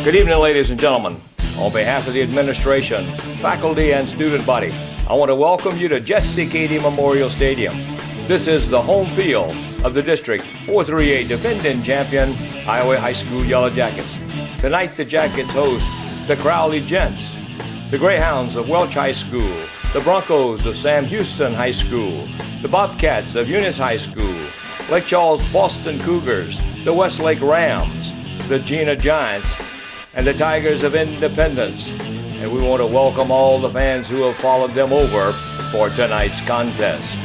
Good evening, ladies and gentlemen. On behalf of the administration, faculty, and student body, I want to welcome you to Jesse Cady Memorial Stadium. This is the home field of the District 438 defending champion, Iowa High School Yellow Jackets. Tonight, the Jackets host the CROWLEY Gents, the Greyhounds of Welch High School, the Broncos of Sam Houston High School, the Bobcats of Eunice High School, Lake Charles Boston Cougars, the Westlake Rams, the Gina Giants, and the Tigers of Independence. And we want to welcome all the fans who have followed them over for tonight's contest.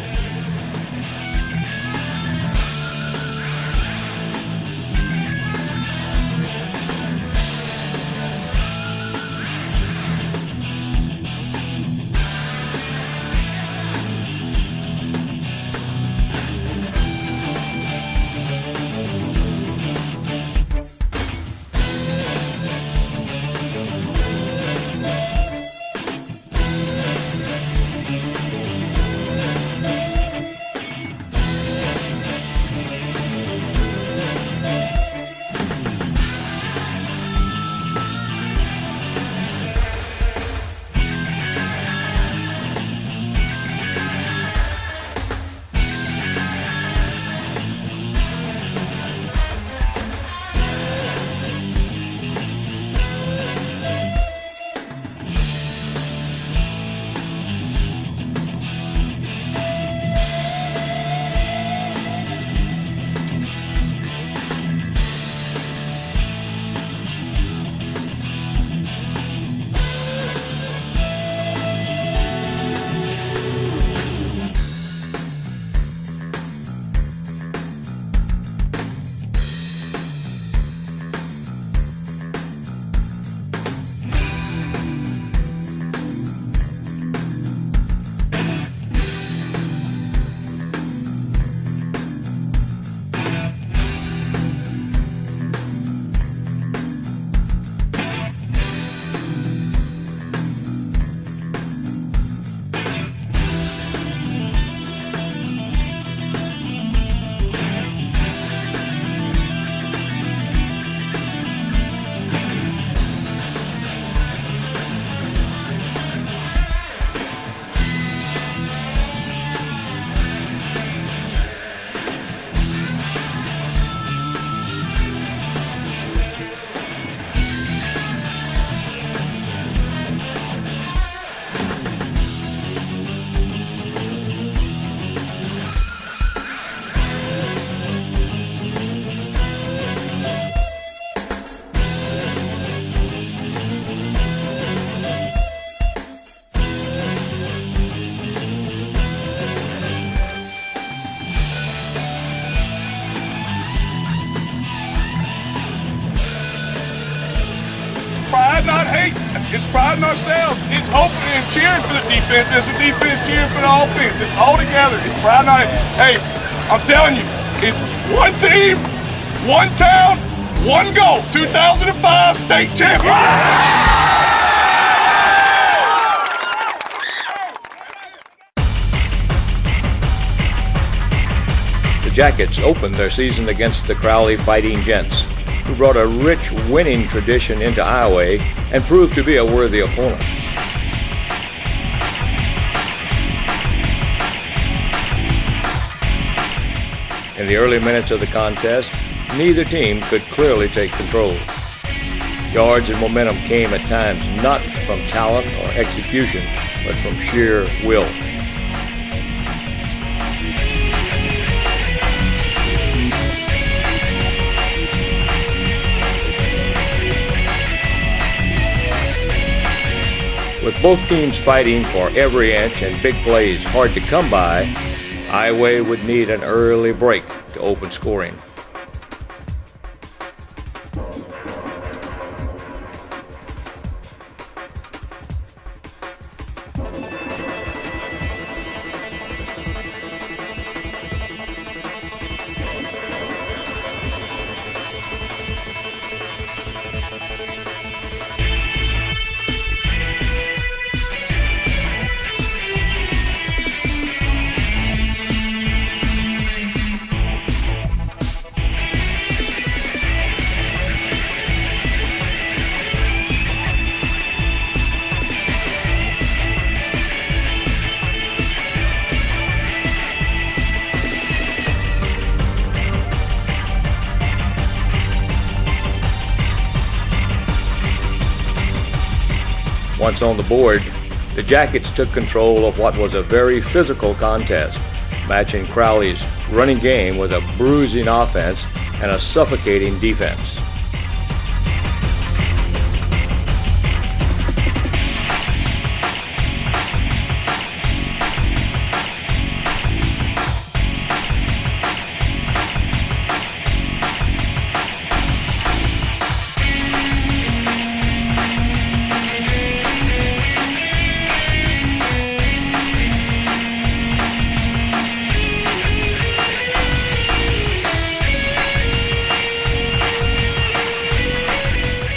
Not hate. It's pride in ourselves. It's hoping and cheering for the defense. It's the defense cheering for the offense. It's all together. It's pride not hate. Hey, I'm telling you, it's one team, one town, one goal. 2005 state champion. The Jackets opened their season against the CROWLEY Fighting Gents, who brought a rich winning tradition into Iowa and proved to be a worthy opponent. In the early minutes of the contest, neither team could clearly take control. Yards and momentum came at times not from talent or execution, but from sheer will. With both teams fighting for every inch and big plays hard to come by, Iowa would need an early break to open scoring. Once on the board, the Jackets took control of what was a very physical contest, matching Crowley's running game with a bruising offense and a suffocating defense.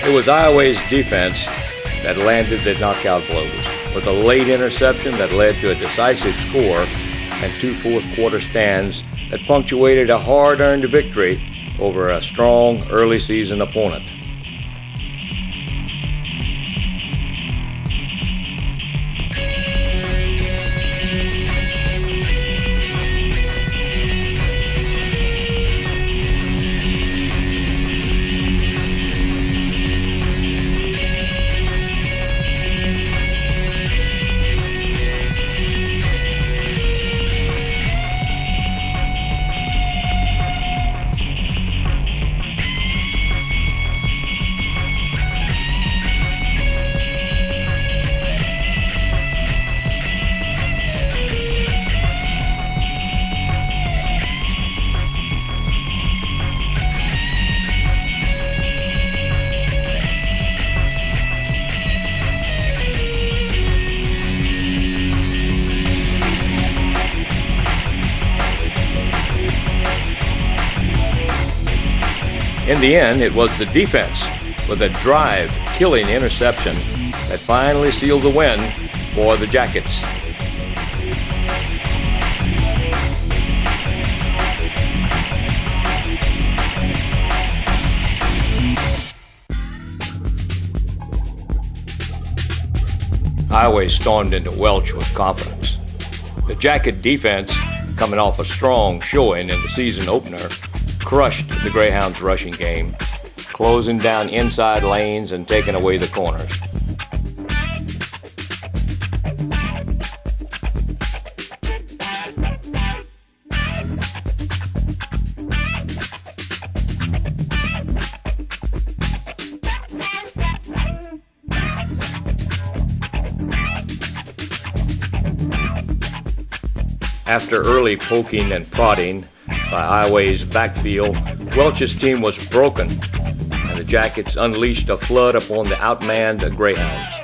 It was Iowa's defense that landed the knockout blows, with a late interception that led to a decisive score and 2 fourth-quarter stands that punctuated a hard-earned victory over a strong early-season opponent. In the end, it was the defense with a drive-killing interception that finally sealed the win for the Jackets. Iowa stormed into Welch with confidence. The Jacket defense, coming off a strong showing in the season opener, crushed the Greyhounds' rushing game, closing down inside lanes and taking away the corners. After early poking and prodding by Iowa's backfield, Welch's team was broken, and the Jackets unleashed a flood upon the outmanned Greyhounds.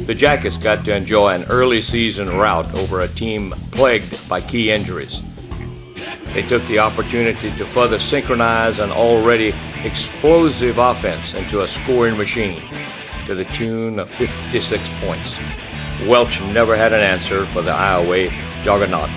The Jackets got to enjoy an early season rout over a team plagued by key injuries. They took the opportunity to further synchronize an already explosive offense into a scoring machine to the tune of 56 points. Welch never had an answer for the Iowa juggernaut.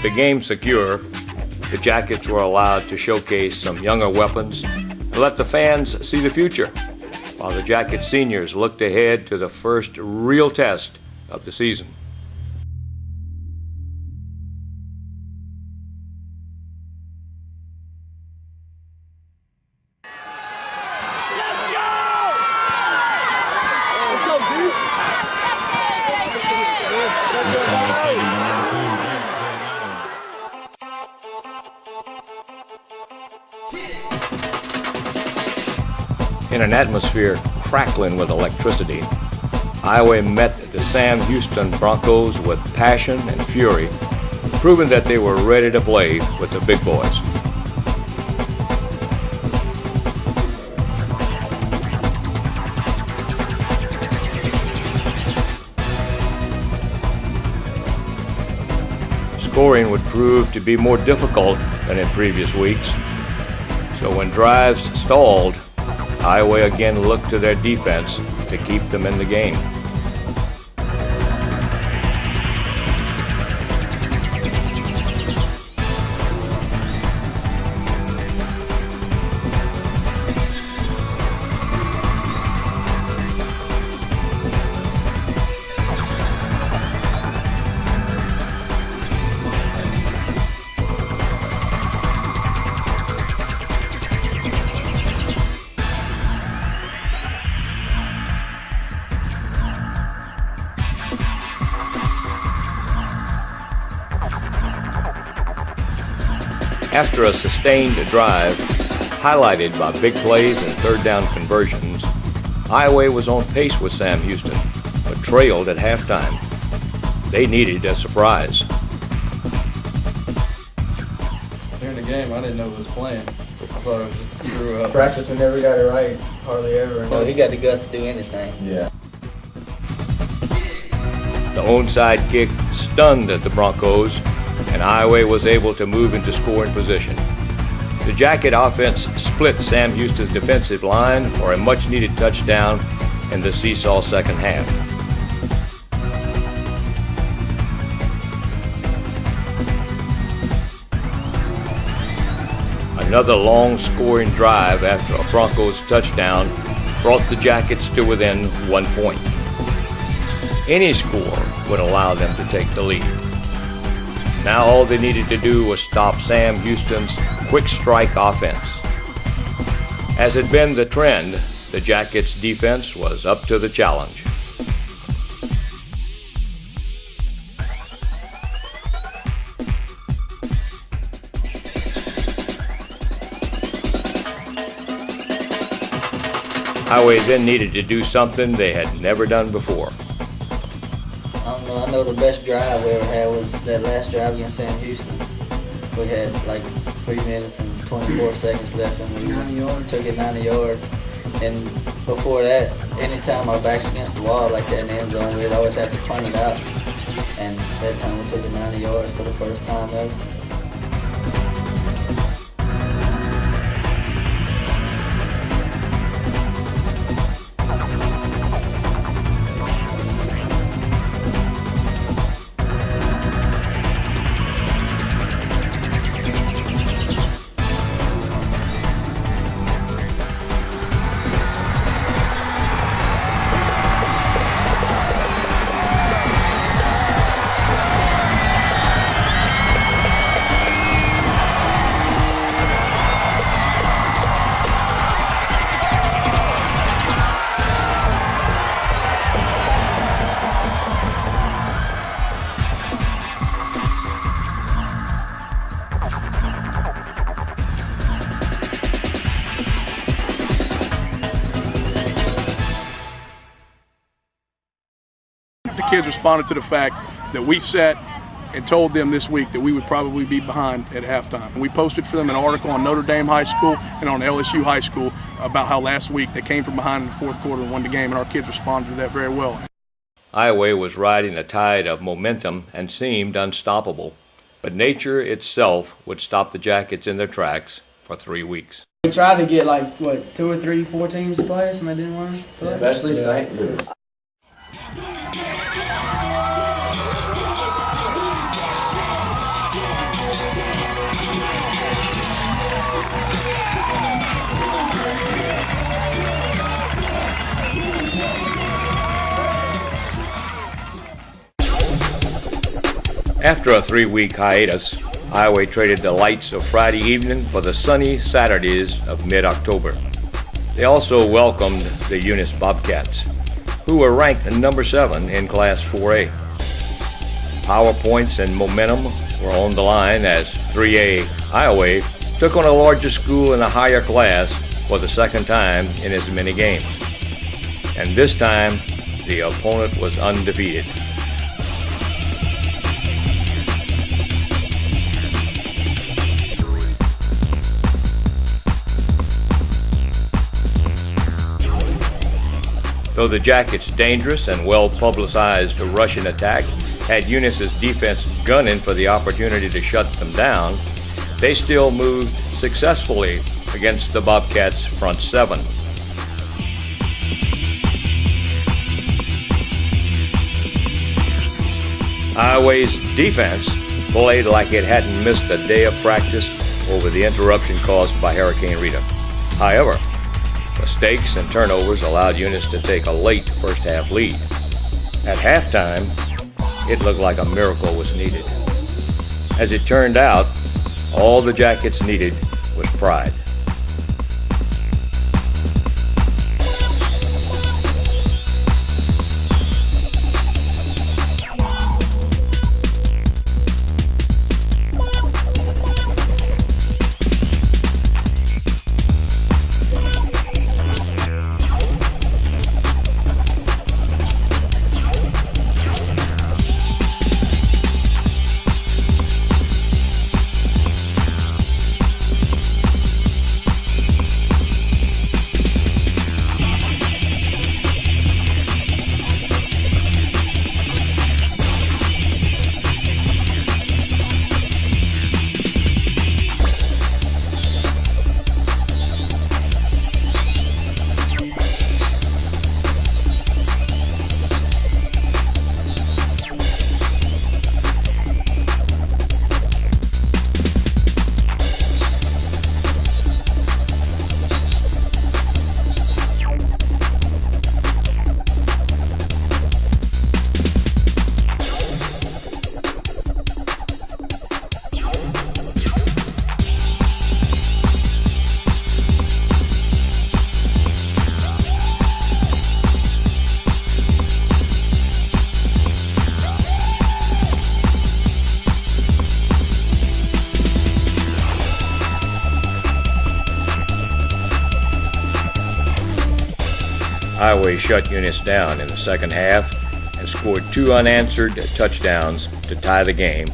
the game secure, the Jackets were allowed to showcase some younger weapons and let the fans see the future, while the Jacket seniors looked ahead to the first real test of the season. In an atmosphere crackling with electricity, Iowa met the Sam Houston Broncos with passion and fury, proving that they were ready to play with the big boys. Scoring would prove to be more difficult than in previous weeks, so when drives stalled, Iowa again looked to their defense to keep them in the game. After a sustained drive, highlighted by big plays and third down conversions, Iowa was on pace with Sam Houston, but trailed at halftime. They needed a surprise. During the game, I didn't know he was playing. I thought it was just a screw up. Practice, we never got it right, hardly ever. Well, he got the guts to do anything. Yeah. The onside kick stunned the Broncos, and Iowa was able to move into scoring position. The Jacket offense split Sam Houston's defensive line for a much-needed touchdown in the seesaw second half. Another long scoring drive after a Broncos touchdown brought the Jackets to within 1 point. Any score would allow them to take the lead. Now all they needed to do was stop Sam Houston's quick strike offense. As had been the trend, the Jackets' defense was up to the challenge. Iowa then needed to do something they had never done before. I know the best drive we ever had was that last drive against Sam Houston. We had like 3 minutes and 24 seconds left, and we took it 90 yards. And before that, anytime our back's against the wall like that in the end zone, we'd always have to punt it out. And that time we took it 90 yards for the first time ever. The kids responded to the fact that we sat and told them this week that we would probably be behind at halftime. We posted for them an article on Notre Dame High School and on LSU High School about how last week they came from behind in the fourth quarter and won the game, and our kids responded to that very well. Iowa was riding a tide of momentum and seemed unstoppable, but nature itself would stop the Jackets in their tracks for 3 weeks. We tried to get like, what, 2 or 3, 4 teams to play, and they didn't want to play. Especially St. Louis. After a 3-week hiatus, Iowa traded the lights of Friday evening for the sunny Saturdays of mid-October. They also welcomed the Eunice Bobcats, who were ranked number 7 in Class 4A. Power points and momentum were on the line as 3A Iowa took on a larger school in a higher class for the second time in as many games. And this time, the opponent was undefeated. Though the Jackets' dangerous and well-publicized Russian attack had Eunice's defense gunning for the opportunity to shut them down, they still moved successfully against the Bobcats' front 7. Iowa's defense played like it hadn't missed a day of practice over the interruption caused by Hurricane Rita. However, mistakes and turnovers allowed Eunice to take a late first-half lead. At halftime, it looked like a miracle was needed. As it turned out, all the Jackets needed was pride. Iowa shut Eunice down in the second half and scored 2 unanswered touchdowns to tie the game,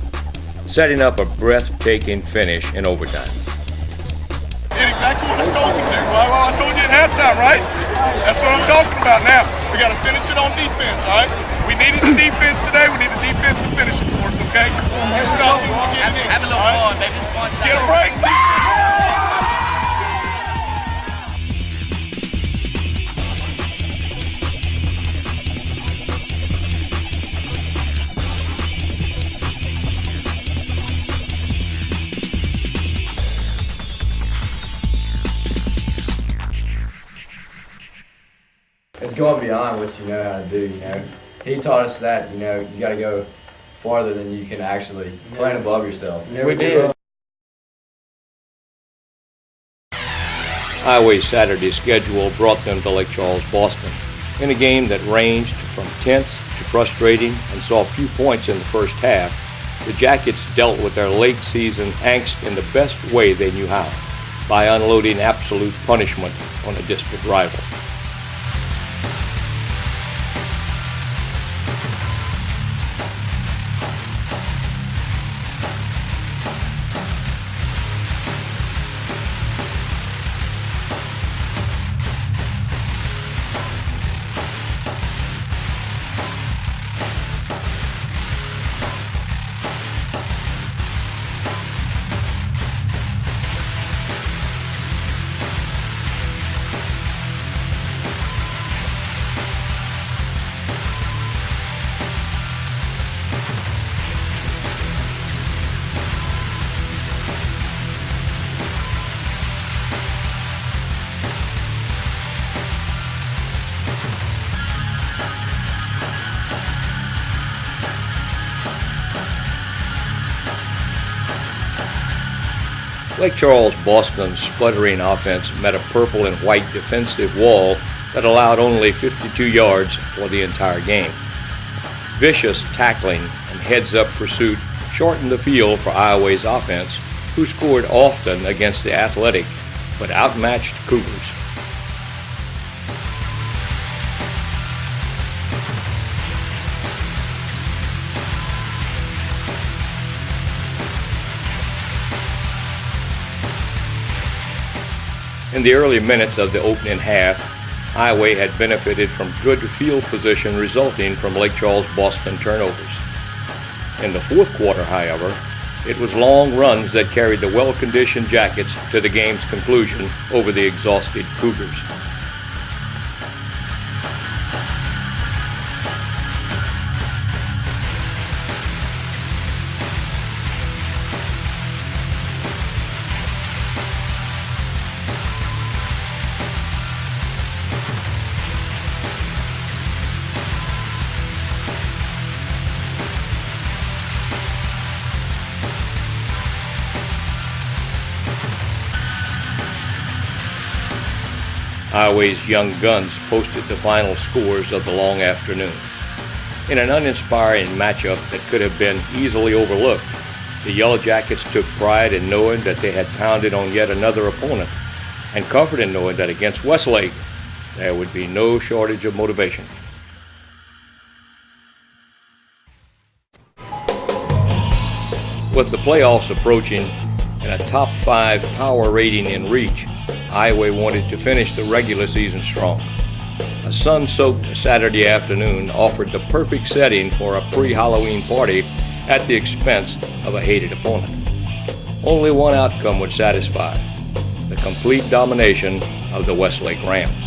setting up a breathtaking finish in overtime. Did exactly what I told you to. Well, I told you at halftime, right? That's what I'm talking about now. We got to finish it on defense, all right? We needed the defense today. We need the defense to finish it for us, okay? Let's stop it. We'll get it in. Have a little fun, baby. Just one shot. Get a break. It's going beyond what you know how to do, you know. He taught us that, you know, you got to go farther than you can actually plan above yourself. We did. Iowa's Saturday schedule brought them to Lake Charles, Boston, in a game that ranged from tense to frustrating and saw few points in the first half. The Jackets dealt with their late season angst in the best way they knew how, by unloading absolute punishment on a district rival. Lake Charles Boston's sputtering offense met a purple and white defensive wall that allowed only 52 yards for the entire game. Vicious tackling and heads-up pursuit shortened the field for Iowa's offense, who scored often against the athletic but outmatched Cougars. In the early minutes of the opening half, Iowa had benefited from good field position resulting from Lake Charles Boston turnovers. In the fourth quarter, however, it was long runs that carried the well-conditioned Jackets to the game's conclusion over the exhausted Cougars. Iowa's young guns posted the final scores of the long afternoon. In an uninspiring matchup that could have been easily overlooked, the Yellow Jackets took pride in knowing that they had pounded on yet another opponent, and comfort in knowing that against Westlake, there would be no shortage of motivation. With the playoffs approaching and a top 5 power rating in reach, Iowa wanted to finish the regular season strong. A sun-soaked Saturday afternoon offered the perfect setting for a pre-Halloween party at the expense of a hated opponent. Only one outcome would satisfy: the complete domination of the Westlake Rams.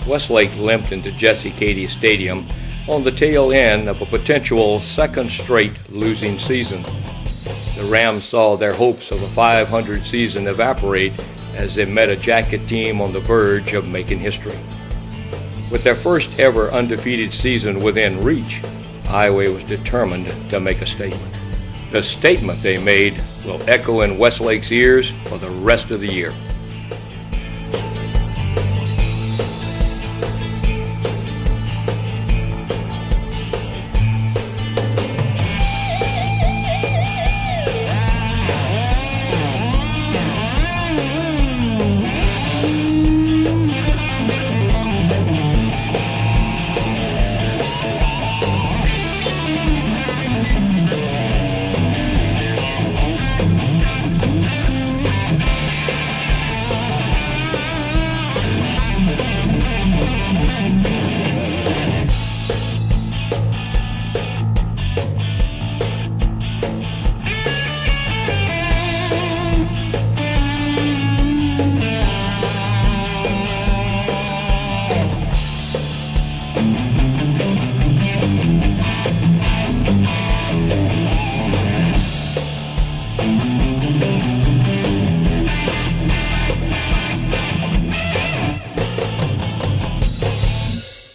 Westlake limped into Jesse Cady Stadium on the tail end of a potential second straight losing season. The Rams saw their hopes of a 500 season evaporate as they met a Jacket team on the verge of making history. With their first ever undefeated season within reach, Iowa was determined to make a statement. The statement they made will echo in Westlake's ears for the rest of the year.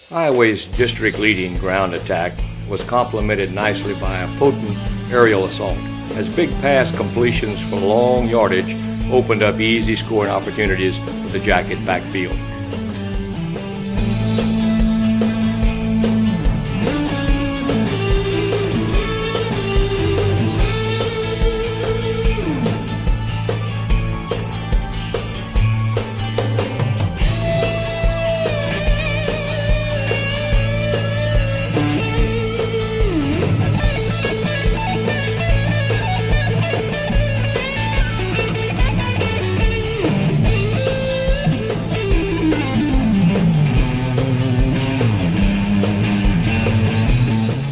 Iowa's district-leading ground attack was complemented nicely by a potent aerial assault, as big pass completions for long yardage opened up easy scoring opportunities for the Jacket backfield.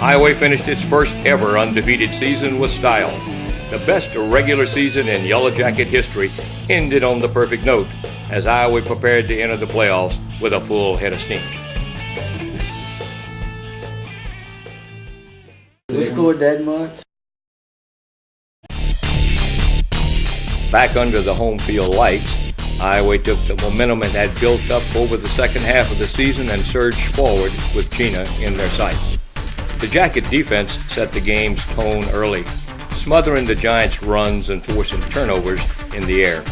Iowa finished its first ever undefeated season with style. The best regular season in Yellow Jacket history ended on the perfect note as Iowa prepared to enter the playoffs with a full head of steam. We scored that much. Back under the home field lights, Iowa took the momentum it had built up over the second half of the season and surged forward with Gina in their sights. The Jacket defense set the game's tone early, smothering the Giants' runs and forcing turnovers in the air.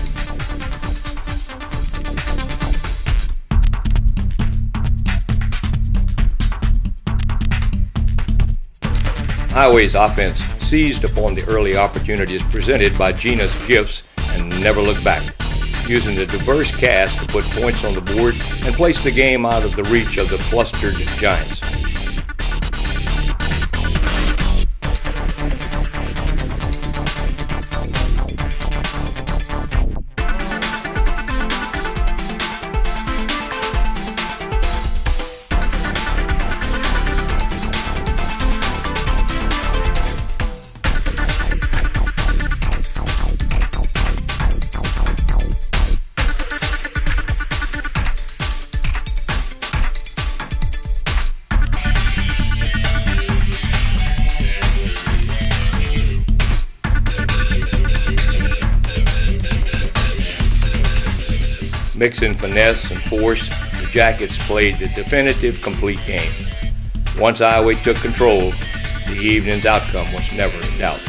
Iowa's offense seized upon the early opportunities presented by Gina's gifts and never looked back, using the diverse cast to put points on the board and place the game out of the reach of the flustered Giants. Mixing finesse and force, the Jackets played the definitive complete game. Once Iowa took control, the evening's outcome was never in doubt.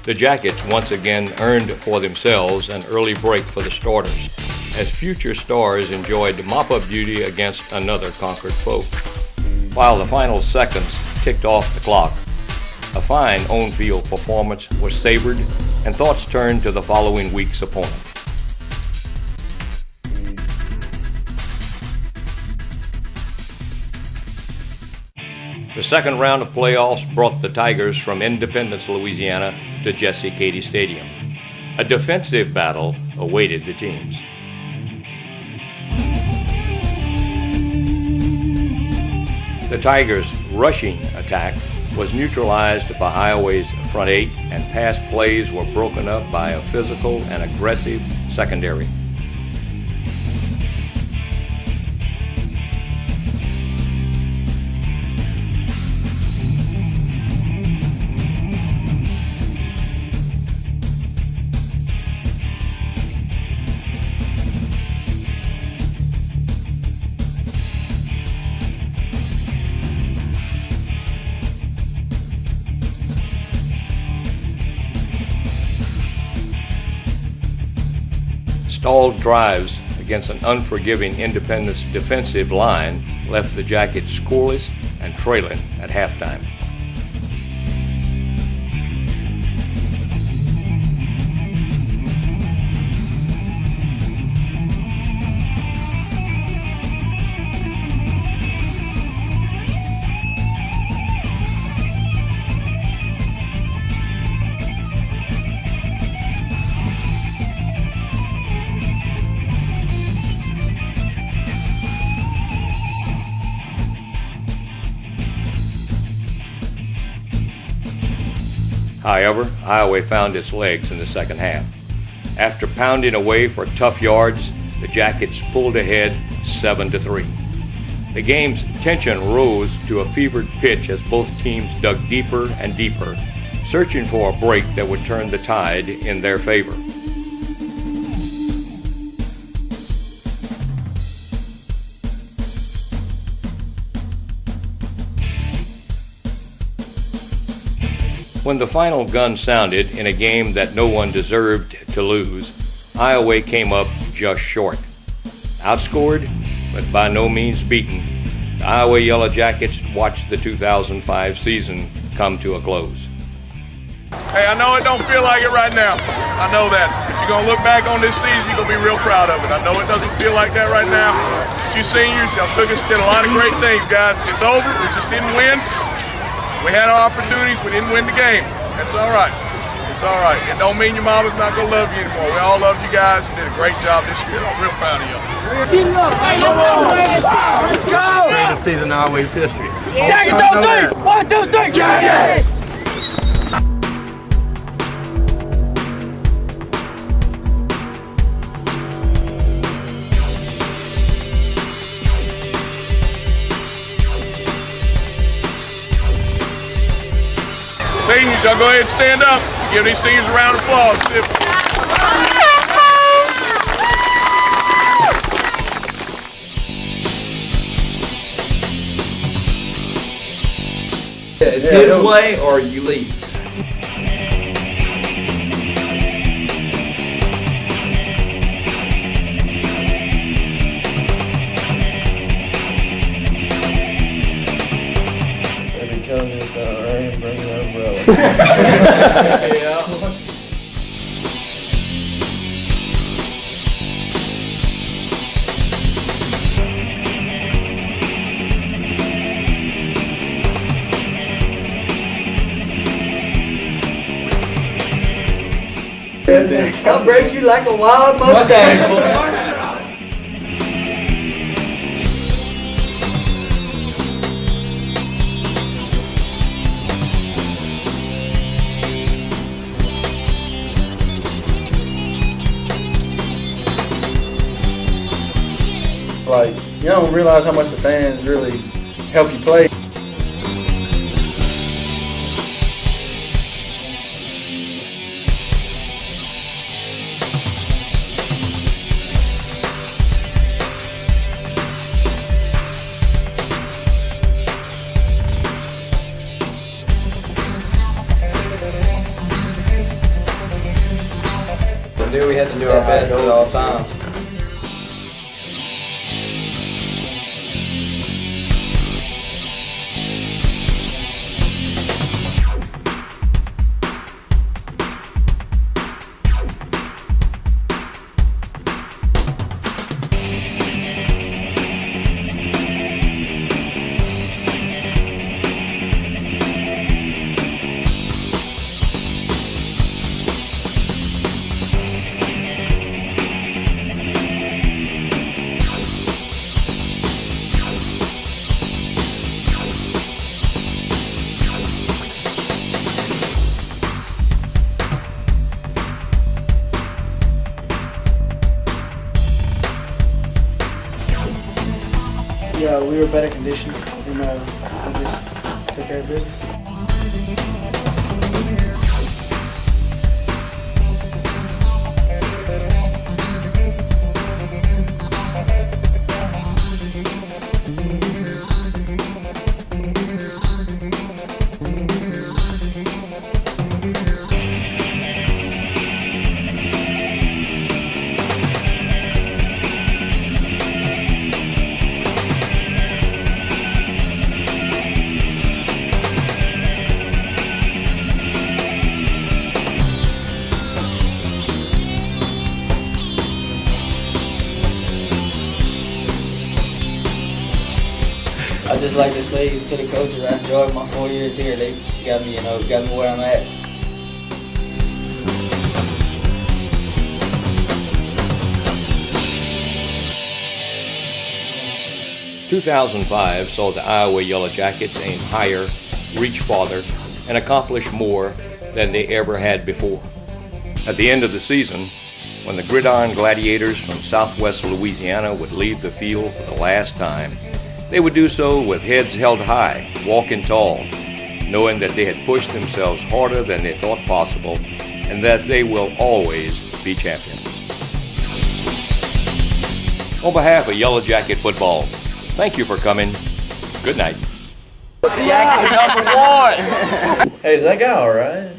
The Jackets once again earned for themselves an early break for the starters, as future stars enjoyed mop-up duty against another conquered foe. While the final seconds ticked off the clock, a fine on-field performance was savored and thoughts turned to the following week's opponent. The second round of playoffs brought the Tigers from Independence, Louisiana to Jesse Cady Stadium. A defensive battle awaited the teams. The Tigers' rushing attack was neutralized by Iowa's front eight, and pass plays were broken up by a physical and aggressive secondary. Stalled drives against an unforgiving Independence defensive line left the Jackets scoreless and trailing at halftime. However, Iowa found its legs in the second half. After pounding away for tough yards, the Jackets pulled ahead 7-3. The game's tension rose to a fevered pitch as both teams dug deeper and deeper, searching for a break that would turn the tide in their favor. When the final gun sounded in a game that no one deserved to lose, Iowa came up just short. Outscored, but by no means beaten, the Iowa Yellow Jackets watched the 2005 season come to a close. Hey, I know it don't feel like it right now. I know that. But you're going to look back on this season, you're going to be real proud of it. I know it doesn't feel like that right now. But you seniors, y'all took us, did a lot of great things, guys. It's over. We just didn't win. We had our opportunities. We didn't win the game. That's all right. It's all right. It don't mean your mama's not going to love you anymore. We all love you guys. You did a great job this year. I'm real proud of y'all. Greatest season in Iowa's history. Jackets on three! 1, 2, 3! Jackets! Seniors, y'all go ahead and stand up. Give these seniors a round of applause. It's his way or you leave. If he tells me it's gonna rain, bring an umbrella. I'll break you like a wild Mustang. Like, you don't realize how much the fans really help you play. We knew we had to do our best at all times. Yeah, we were better conditioned and we just took care of business. I just like to say to the coaches, I enjoyed my 4 years here. They got me, got me where I'm at. "2005 saw the Iowa Yellow Jackets aim higher, reach farther, and accomplish more than they ever had before. At the end of the season, when the Gridiron Gladiators from Southwest Louisiana would leave the field for the last time, they would do so with heads held high, walking tall, knowing that they had pushed themselves harder than they thought possible and that they will always be champions. On behalf of Yellow Jacket Football, thank you for coming. Good night. Jackson #1. Hey, is that guy all right?